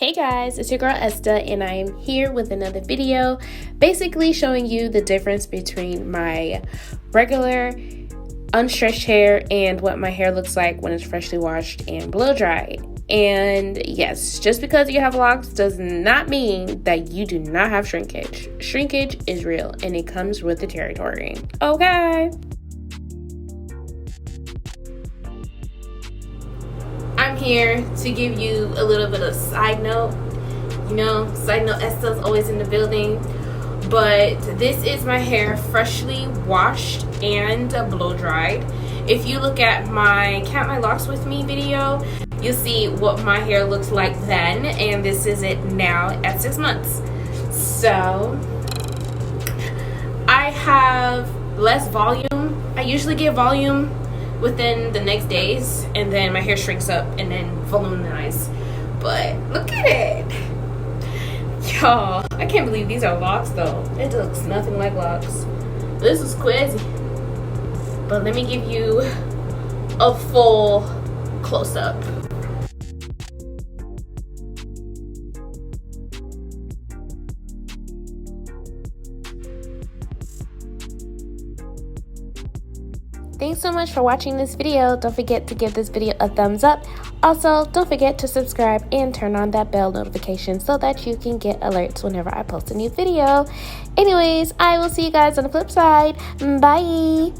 Hey guys, it's your girl Esta and I am here with another video basically showing you the difference between my regular unstretched hair and what my hair looks like when it's freshly washed and blow dried. And yes, just because you have locks does not mean that you do not have shrinkage. Shrinkage is real and it comes with the territory. Okay. I'm here to give you a little bit of side note. Side note, Esta's always in the building. But this is my hair freshly washed and blow dried. If you look at my Count My Locks With Me video, you'll see what my hair looks like then. And this is it now at 6 months. So, I have less volume. I usually get volume within the next days, and then my hair shrinks up and then voluminize. But look at it, y'all. I can't believe these are locks though. It looks nothing like locks. This is crazy. But let me give you a full close-up. Thanks so much for watching this video. Don't forget to give this video a thumbs up. Also, don't forget to subscribe and turn on that bell notification so that you can get alerts whenever I post a new video. Anyways, I will see you guys on the flip side. Bye!